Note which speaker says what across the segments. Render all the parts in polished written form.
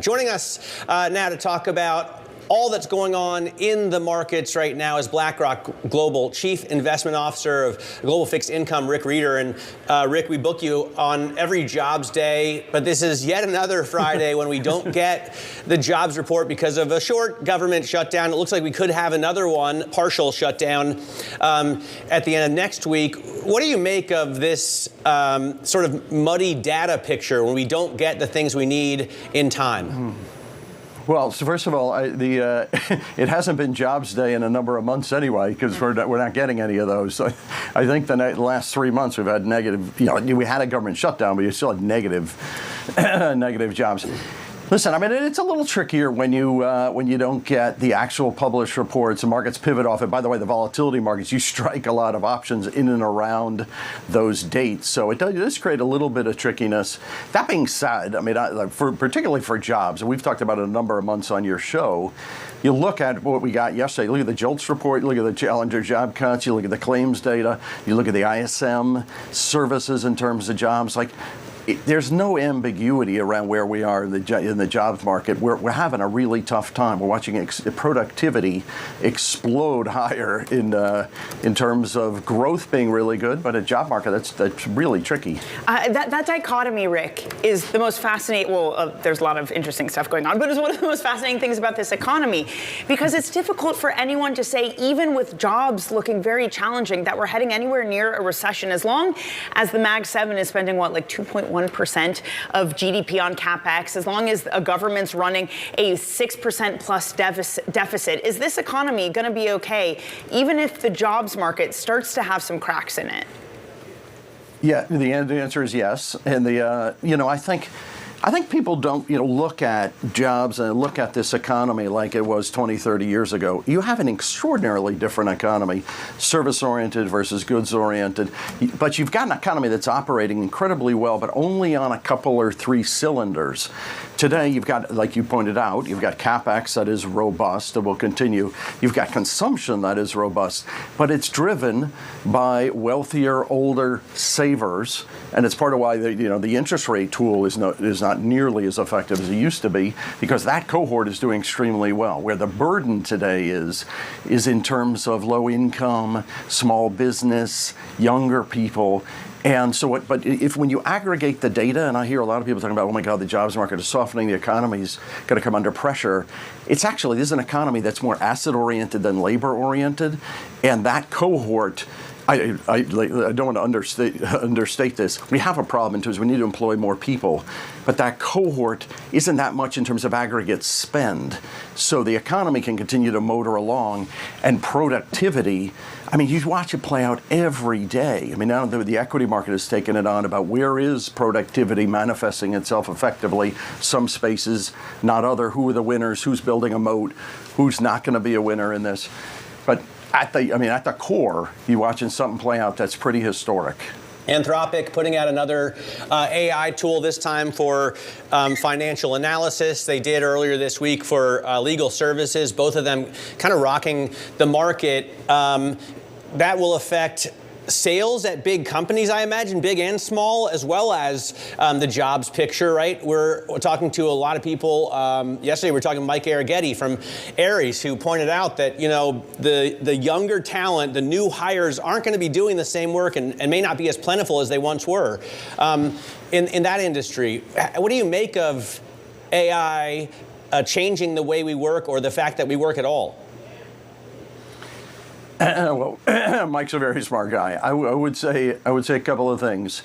Speaker 1: Joining us now to talk about all that's going on in the markets right now is BlackRock Global Chief Investment Officer of Global Fixed Income, Rick Rieder. And Rick, we book you on every jobs day, but this is yet another Friday when we don't get the jobs report because of a short government shutdown. It looks like we could have another one, partial shutdown, at the end of next week. What do you make of this sort of muddy data picture when we don't get the things we need in time?
Speaker 2: Well, so first of all, it hasn't been Jobs Day in a number of months anyway, because we're not getting any of those. So I think the last 3 months we've had negative. We had a government shutdown, but you still had negative jobs. Listen, I mean, it's a little trickier when you don't get the actual published reports. The markets pivot off it. By the way, the volatility markets, you strike a lot of options in and around those dates. So it does create a little bit of trickiness. That being said, I mean, particularly for jobs, and we've talked about it a number of months on your show, you look at what we got yesterday, look at the JOLTS report, you look at the Challenger job cuts, you look at the claims data, you look at the ISM services in terms of jobs, there's no ambiguity around where we are in the jobs market. We're having a really tough time. We're watching productivity explode higher in terms of growth being really good, but a job market that's really tricky.
Speaker 3: That dichotomy, Rick, is the most fascinating. Well, there's a lot of interesting stuff going on, but it's one of the most fascinating things about this economy, because it's difficult for anyone to say, even with jobs looking very challenging, that we're heading anywhere near a recession, as long as the Mag 7 is spending 2.1% of GDP on CapEx, as long as a government's running a 6% plus deficit. Is this economy going to be okay, even if the jobs market starts to have some cracks in it?
Speaker 2: Yeah, the answer is yes. And I think people don't, look at jobs and look at this economy like it was 20, 30 years ago. You have an extraordinarily different economy, service-oriented versus goods-oriented. But you've got an economy that's operating incredibly well, but only on a couple or three cylinders. Today, you've got, like you pointed out, you've got CapEx that is robust and will continue. You've got consumption that is robust, but it's driven by wealthier, older savers, and it's part of why the interest rate tool is not nearly as effective as it used to be, because that cohort is doing extremely well. Where the burden today is in terms of low income, small business, younger people. And so, when you aggregate the data, and I hear a lot of people talking about, oh my God, the jobs market is softening, the economy's going to come under pressure. It's actually, this is an economy that's more asset-oriented than labor-oriented, and that cohort, I don't want to understate this. We have a problem in terms of we need to employ more people, but that cohort isn't that much in terms of aggregate spend. So the economy can continue to motor along, and productivity, I mean, you watch it play out every day. I mean, now the equity market has taken it on about where is productivity manifesting itself effectively. Some spaces, not other. Who are the winners? Who's building a moat? Who's not going to be a winner in this? But at the core, you're watching something play out that's pretty historic.
Speaker 1: Anthropic putting out another AI tool, this time for financial analysis. They did earlier this week for legal services, both of them kind of rocking the market. That will affect sales at big companies, I imagine, big and small, as well as the jobs picture, right? We're talking to a lot of people. Yesterday, we were talking to Mike Arrighetti from Ares, who pointed out that, the younger talent, the new hires aren't going to be doing the same work and may not be as plentiful as they once were in that industry. What do you make of AI changing the way we work, or the fact that we work at all?
Speaker 2: Well, Mike's a very smart guy. I would say a couple of things.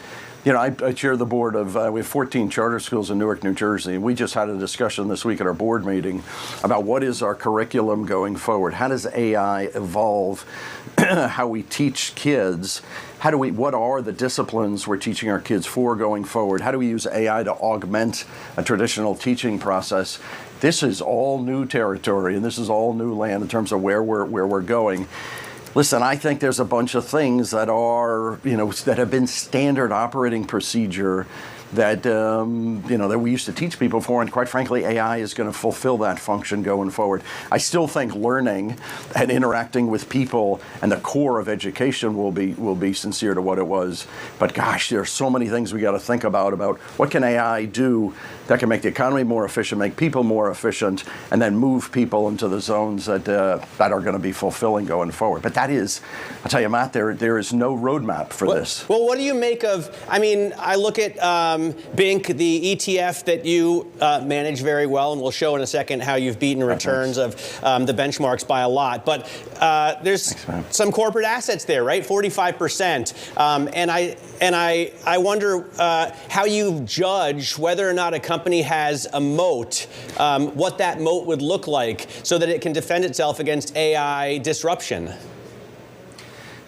Speaker 2: I chair the board of, we have 14 charter schools in Newark, New Jersey, and we just had a discussion this week at our board meeting about what is our curriculum going forward. How does AI evolve how we teach kids? What are the disciplines we're teaching our kids for going forward? How do we use AI to augment a traditional teaching process? This is all new territory, and this is all new land in terms of where we're going. Listen, I think there's a bunch of things that are, that have been standard operating procedure that that we used to teach people for, and quite frankly, AI is going to fulfill that function going forward. I still think learning and interacting with people and the core of education will be sincere to what it was. But gosh, there are so many things we got to think about what can AI do that can make the economy more efficient, make people more efficient, and then move people into the zones that are going to be fulfilling going forward. But that is, I'll tell you, Matt, there is no roadmap for this.
Speaker 1: Well, what do you make of, I look at BINC, the ETF that you manage very well, and we'll show in a second how you've beaten returns of the benchmarks by a lot. But there's some corporate assets there, right? 45%. And I wonder how you judge whether or not a company has a moat, what that moat would look like so that it can defend itself against AI disruption.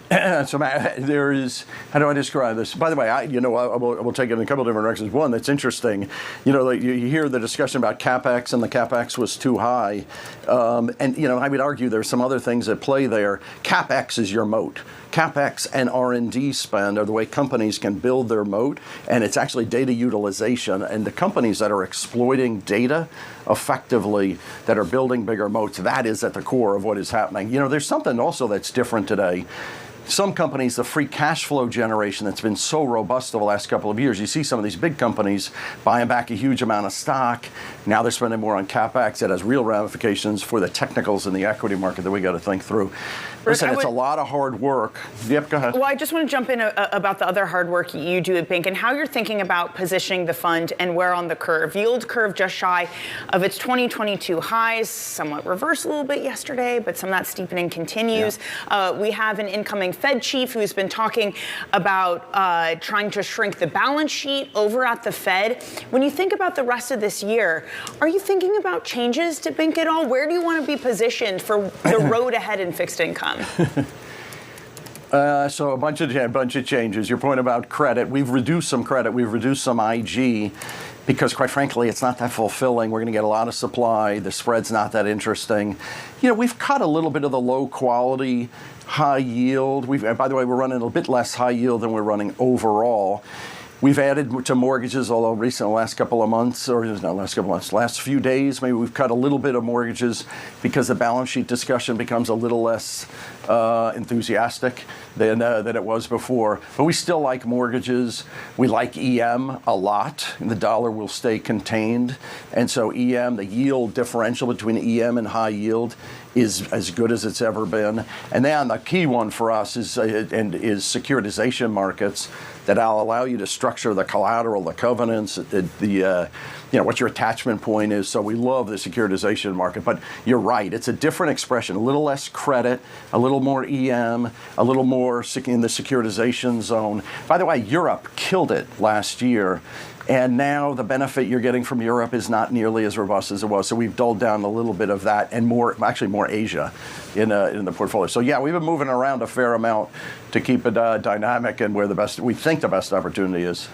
Speaker 2: So there is, how do I describe this? By the way, I will take it in a couple of different directions. One that's interesting, like you hear the discussion about CapEx, and the CapEx was too high. I would argue there's some other things at play there. CapEx is your moat. CapEx and R&D spend are the way companies can build their moat, and it's actually data utilization. And the companies that are exploiting data effectively, that are building bigger moats, that is at the core of what is happening. There's something also that's different today. Some companies, the free cash flow generation that's been so robust over the last couple of years, you see some of these big companies buying back a huge amount of stock. Now they're spending more on CapEx. It has real ramifications for the technicals in the equity market that we got to think through. Listen, it's a lot of hard work. Yep, go ahead.
Speaker 3: Well, I just want to jump in about the other hard work you do at BINC and how you're thinking about positioning the fund and where on the curve. Yield curve just shy of its 2022 highs, somewhat reversed a little bit yesterday, but some of that steepening continues. Yeah. We have an incoming Fed chief who's been talking about trying to shrink the balance sheet over at the Fed. When you think about the rest of this year, are you thinking about changes to BINC at all? Where do you want to be positioned for the road ahead in fixed income?
Speaker 2: So a bunch of changes. Your point about credit, we've reduced some credit, we've reduced some IG, because quite frankly, it's not that fulfilling. We're going to get a lot of supply. The spread's not that interesting. We've cut a little bit of the low quality high yield. By the way, we're running a bit less high yield than we're running overall. We've added to mortgages, although recently, last few days, maybe we've cut a little bit of mortgages because the balance sheet discussion becomes a little less enthusiastic than it was before. But we still like mortgages. We like EM a lot. The dollar will stay contained. And so EM, the yield differential between EM and high yield, is as good as it's ever been. And then the key one for us is securitization markets that'll allow you to structure the collateral, the covenants, what your attachment point is. So we love the securitization market. But you're right, it's a different expression. A little less credit, a little more EM, a little more in the securitization zone. By the way, Europe killed it last year. And now the benefit you're getting from Europe is not nearly as robust as it was. So we've dulled down a little bit of that, and more Asia in the portfolio. So yeah, we've been moving around a fair amount to keep it dynamic and where we think the best opportunity is.